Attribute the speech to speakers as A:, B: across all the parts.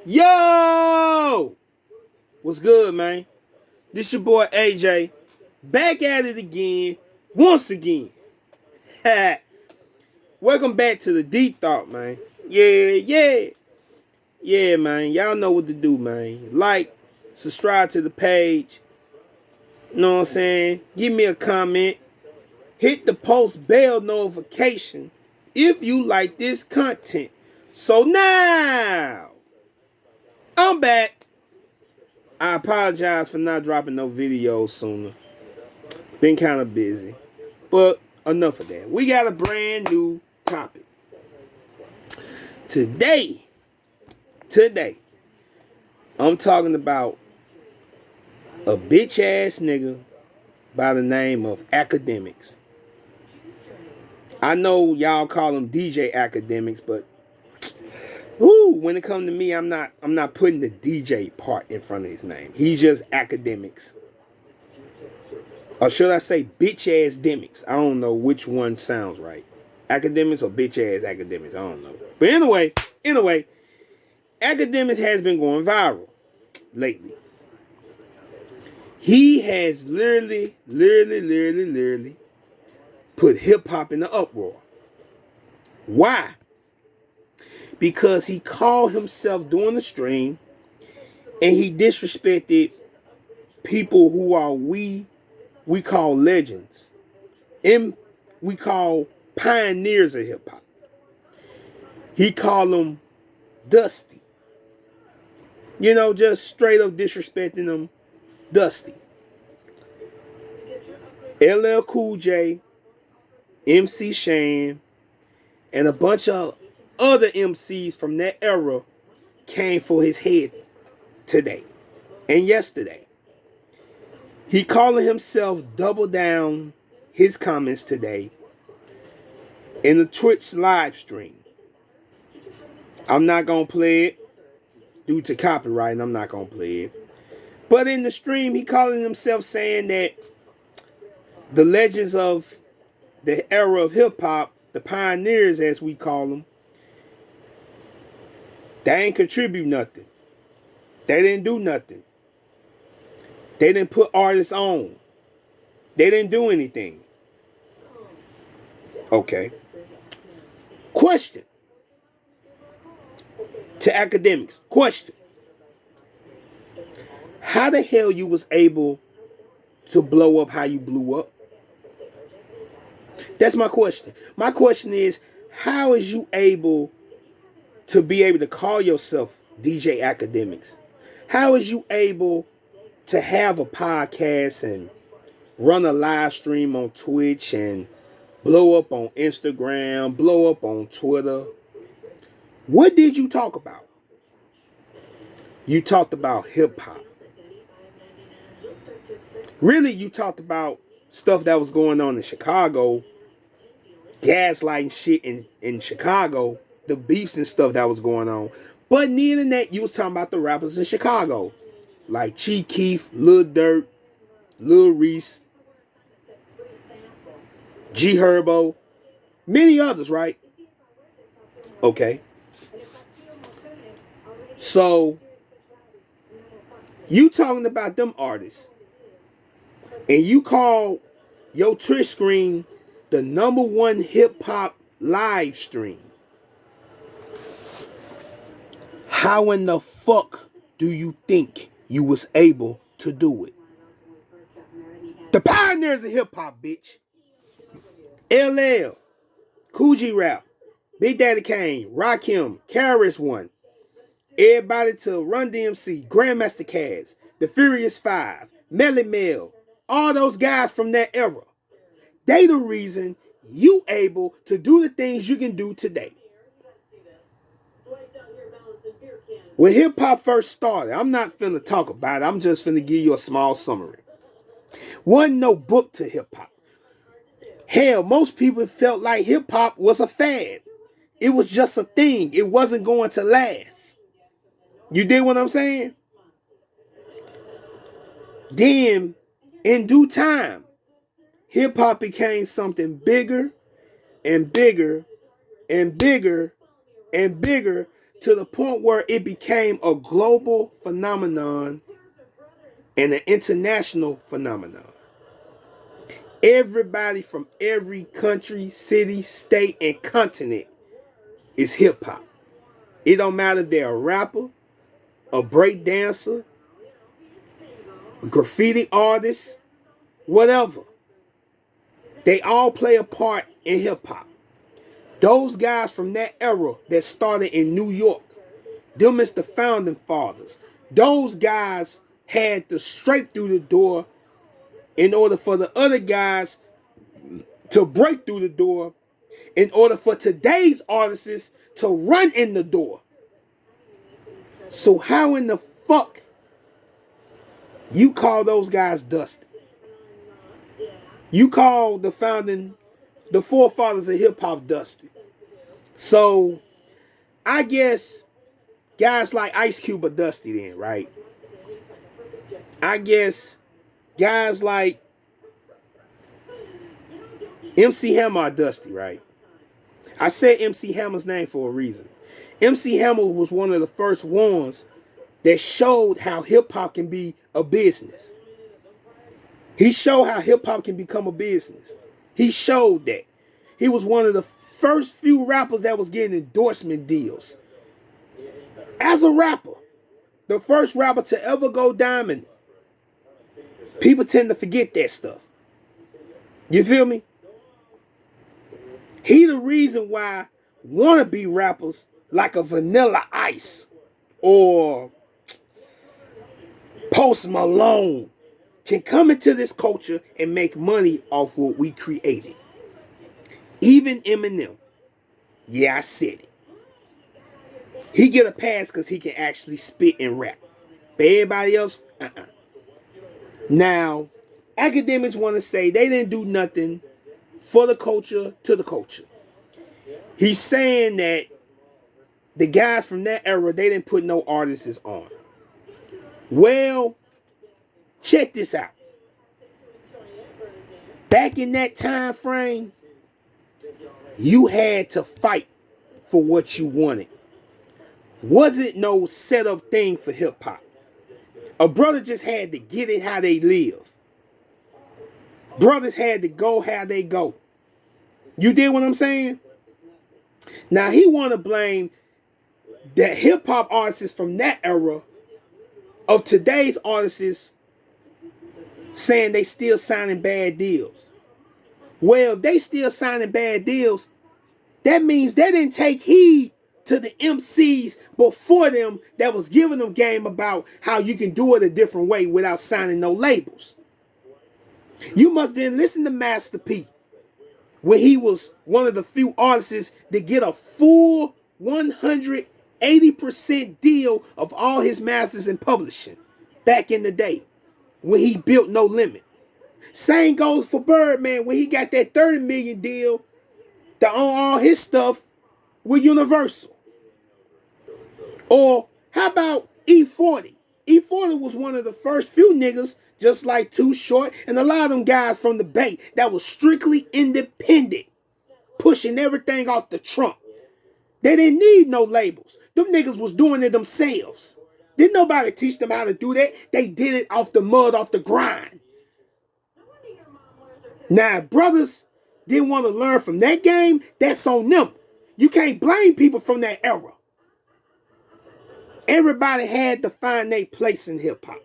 A: Yo! What's good, man? This your boy AJ. Back at it again. Once again. Welcome back to the Deep Thought, man. Yeah. Yeah, man. Y'all know what to do, man. Like, subscribe to the page. Know what I'm saying? Give me a comment. Hit the post bell notification if you like this content. So now, I'm back. I apologize for not dropping no videos sooner. Been kind of busy. But enough of that. We got a brand new topic. Today, I'm talking about a bitch ass nigga by the name of Akademiks. I know y'all call him DJ Akademiks, but when it comes to me, I'm not putting the DJ part in front of his name. He's just Akademiks. Or should I say bitch ass demics? I don't know which one sounds right. Academics or bitch ass academics? I don't know. But anyway, Akademiks has been going viral lately. He has literally put hip hop in the uproar. Why? Because he called himself doing the stream and he disrespected people who are we call legends. And we call pioneers of hip hop. He called them dusty. You know, just straight up disrespecting them dusty. LL Cool J, MC Shan, and a bunch of other MCs from that era came for his head today and yesterday. He calling himself double down his comments today in the Twitch live stream. I'm not going to play it due to copyright, and I'm not going to play it. But in the stream, he calling himself saying that the legends of the era of hip-hop, the pioneers as we call them, they ain't contribute nothing. They didn't do nothing. They didn't put artists on. They didn't do anything. Okay. Question to Akademiks. Question. How the hell you was able to blow up how you blew up? That's my question. My question is, how is you able to be able to call yourself DJ Akademiks? How is you able to have a podcast and run a live stream on Twitch and blow up on Instagram, blow up on Twitter? What did you talk about? You talked about hip hop. Really, you talked about stuff that was going on in Chicago, gaslighting shit in Chicago, the beefs and stuff that was going on. But near than that, you was talking about the rappers in Chicago, like Chief Keef, Lil Durk, Lil Reese, G Herbo, many others, right? Okay. So, you talking about them artists, and you call your Twitch stream the #1 hip-hop live stream. How in the fuck do you think you was able to do it? The pioneers of hip-hop, bitch. LL, Cool G Rap, Big Daddy Kane, Rakim, KRS One, everybody to Run DMC, Grandmaster Caz, The Furious Five, Melly Mel, all those guys from that era. They the reason you able to do the things you can do today. When hip hop first started, I'm not finna talk about it. I'm just finna give you a small summary. Wasn't no book to hip hop. Hell, most people felt like hip hop was a fad. It was just a thing. It wasn't going to last. You dig what I'm saying? Then, in due time, hip hop became something bigger and bigger and bigger and bigger to the point where it became a global phenomenon and an international phenomenon. Everybody from every country, city, state, and continent is hip hop. It don't matter if they're a rapper, a break dancer, a graffiti artist, whatever. They all play a part in hip hop. Those guys from that era that started in New York, them is the founding fathers. Those guys had to straight through the door in order for the other guys to break through the door, in order for today's artists to run in the door. So how in the fuck you call those guys dusty? You call the forefathers of hip hop dusty. So I guess guys like Ice Cube are dusty then, right? I guess guys like MC Hammer are dusty, right? I said MC Hammer's name for a reason. MC Hammer was one of the first ones that showed how hip-hop can be a business. He showed how hip-hop can become a business. He showed that. He was one of the first few rappers that was getting endorsement deals. As a rapper, the first rapper to ever go diamond. People tend to forget that stuff. You feel me? He the reason why wannabe rappers like a Vanilla Ice or Post Malone can come into this culture and make money off what we created. Even Eminem. Yeah, I said it. He get a pass because he can actually spit and rap. But everybody else, Now, academics want to say they didn't do nothing for the culture to the culture. He's saying that the guys from that era, they didn't put no artists on. Well, check this out. Back in that time frame, you had to fight for what you wanted. Wasn't no set up thing for hip hop. A brother just had to get it how they live. Brothers had to go how they go. You did what I'm saying? Now he want to blame the hip hop artists from that era of today's artists saying they still signing bad deals. Well, if they still signing bad deals, that means they didn't take heed to the MCs before them that was giving them game about how you can do it a different way without signing no labels. You must then listen to Master P, where he was one of the few artists that get a full 180% deal of all his masters in publishing back in the day when he built No Limit. Same goes for Birdman when he got that 30 million deal to own all his stuff with Universal. Or how about E40? E40 was one of the first few niggas, just like Too Short and a lot of them guys from the Bay that was strictly independent, pushing everything off the trunk. They didn't need no labels. Them niggas was doing it themselves. Didn't nobody teach them how to do that. They did it off the mud, off the grind. Now, if brothers didn't want to learn from that game, that's on them. You can't blame people from that era. Everybody had to find their place in hip-hop.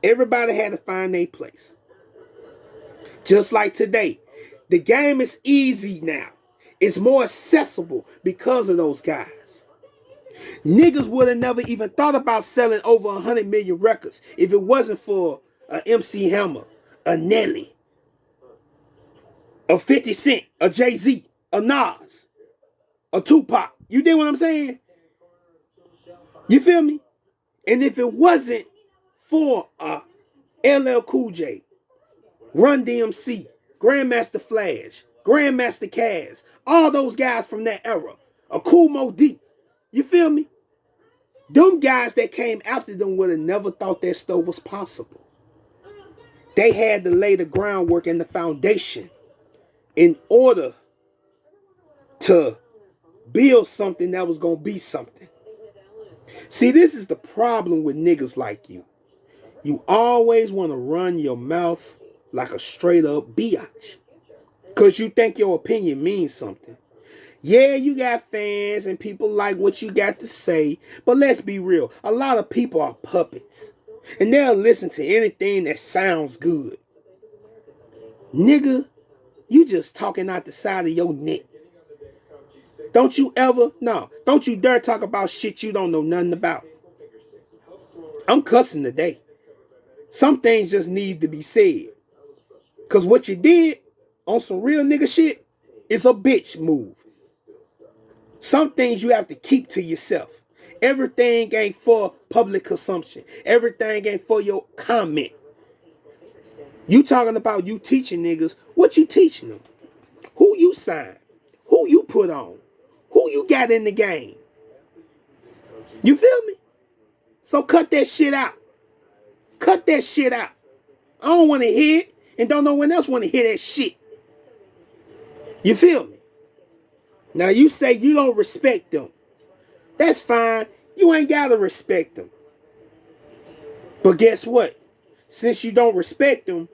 A: Everybody had to find their place. Just like today. The game is easy now. It's more accessible because of those guys. Niggas would have never even thought about selling over 100 million records if it wasn't for a MC Hammer, a Nelly, a 50 Cent, a Jay-Z, a Nas, a Tupac. You dig what I'm saying? You feel me? And if it wasn't for LL Cool J, Run DMC, Grandmaster Flash, Grandmaster Caz, all those guys from that era, a Kool Moe Dee, you feel me? Them guys that came after them would have never thought that stuff was possible. They had to lay the groundwork and the foundation in order to build something that was going to be something. See, this is the problem with niggas like you. You always want to run your mouth like a straight up biatch. Because you think your opinion means something. Yeah, you got fans and people like what you got to say. But let's be real. A lot of people are puppets. And they'll listen to anything that sounds good. Nigga, you just talking out the side of your neck. Don't you dare talk about shit you don't know nothing about. I'm cussing today. Some things just need to be said. Because what you did on some real nigga shit is a bitch move. Some things you have to keep to yourself. Everything ain't for public consumption. Everything ain't for your comment. You talking about you teaching niggas. What you teaching them? Who you signed? Who you put on? Who you got in the game? You feel me? So cut that shit out. Cut that shit out. I don't want to hear it, and don't no one else want to hear that shit. You feel me? Now you say you don't respect them. That's fine. You ain't gotta respect them. But guess what? Since you don't respect them,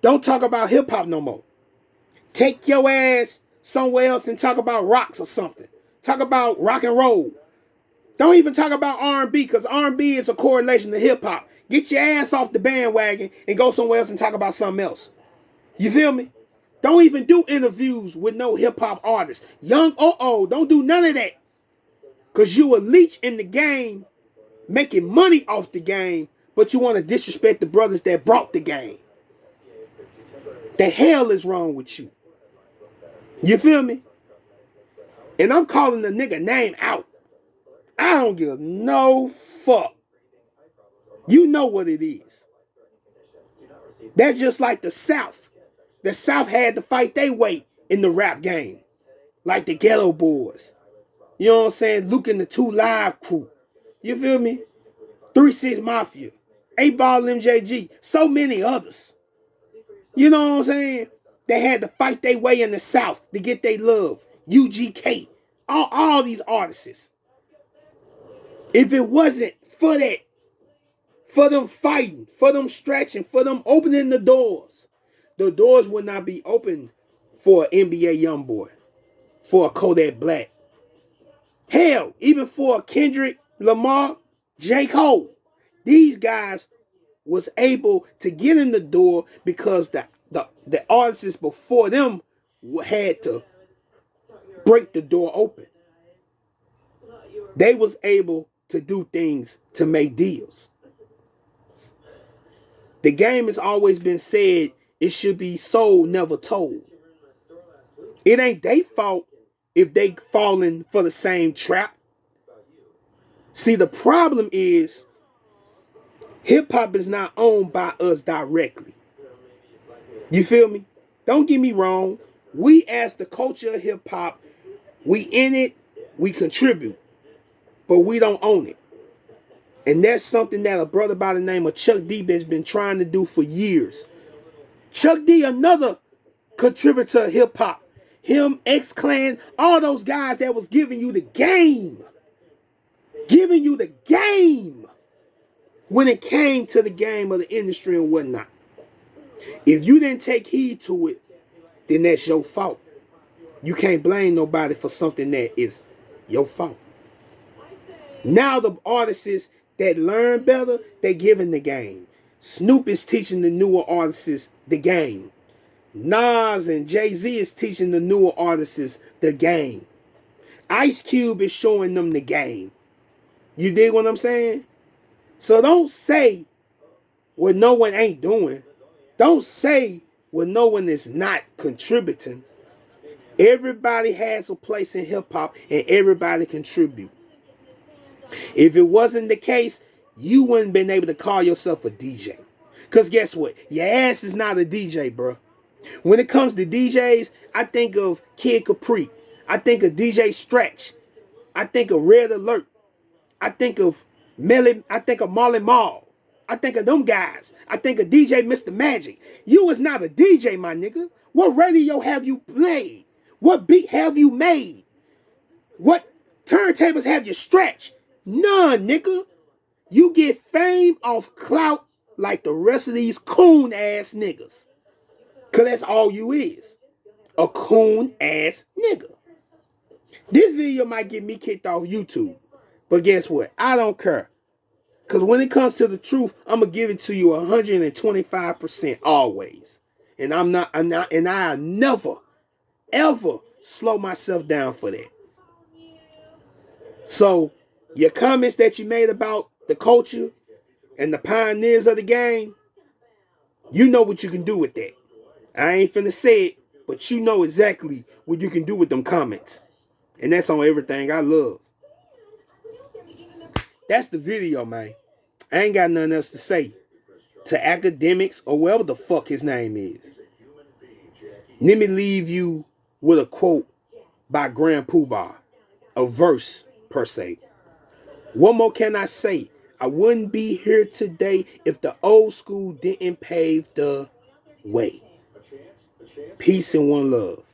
A: don't talk about hip-hop no more. Take your ass somewhere else and talk about rocks or something. Talk about rock and roll. Don't even talk about R&B, because R&B is a correlation to hip-hop. Get your ass off the bandwagon and go somewhere else and talk about something else. You feel me? Don't even do interviews with no hip-hop artists. Young or old, don't do none of that. Because you a leech in the game, making money off the game, but you want to disrespect the brothers that brought the game. The hell is wrong with you? You feel me? And I'm calling the nigga name out. I don't give no fuck. You know what it is. That's just like the South. The South had to fight their way in the rap game. Like the Ghetto Boys. You know what I'm saying? Luke and the 2 Live Crew. You feel me? 3-6 Mafia. 8-Ball MJG. So many others. You know what I'm saying? They had to fight their way in the South to get their love. UGK. All these artists. If it wasn't for that, for them fighting, for them stretching, for them opening the doors would not be open for an NBA Youngboy, for a Kodak Black. Hell, even for a Kendrick Lamar, J. Cole. These guys was able to get in the door because the artists before them had to break the door open. They was able to do things to make deals. The game has always been said it should be sold, never told. It ain't their fault if they falling for the same trap. See, the problem is hip-hop is not owned by us directly. You feel me? Don't get me wrong. We as the culture of hip-hop, we in it, we contribute, but we don't own it. And that's something that a brother by the name of Chuck D has been trying to do for years. Chuck D, another contributor to hip-hop. Him, X-Clan, all those guys that was giving you the game. Giving you the game when it came to the game of the industry and whatnot. If you didn't take heed to it, then that's your fault. You can't blame nobody for something that is your fault. Now the artists that learn better, they giving the game. Snoop is teaching the newer artists the game. Nas and Jay-Z is teaching the newer artists the game. Ice Cube is showing them the game. You dig what I'm saying? So don't say what no one ain't doing. Don't say what no one is not contributing. Everybody has a place in hip-hop and everybody contribute. If it wasn't the case, you wouldn't been able to call yourself a DJ. Because guess what? Your ass is not a DJ, bro. When it comes to DJs, I think of Kid Capri. I think of DJ Stretch. I think of Red Alert. I think of Marley Marl. I think of them guys. I think of DJ Mr. Magic. You is not a DJ, my nigga. What radio have you played? What beat have you made? What turntables have you stretched? None, nigga. You get fame off clout like the rest of these coon ass niggas. Cause that's all you is. A coon ass nigga. This video might get me kicked off YouTube. But guess what? I don't care. Cause when it comes to the truth, I'm gonna give it to you 125% always. And I'll never, ever slow myself down for that. So your comments that you made about the culture and the pioneers of the game, you know what you can do with that. I ain't finna say it, but you know exactly what you can do with them comments. And that's on everything I love. That's the video, man. I ain't got nothing else to say. To akademiks or whatever the fuck his name is. Let me leave you with a quote by Grand Poobah. A verse, per se. What more can I say? I wouldn't be here today if the old school didn't pave the way. Peace and one love.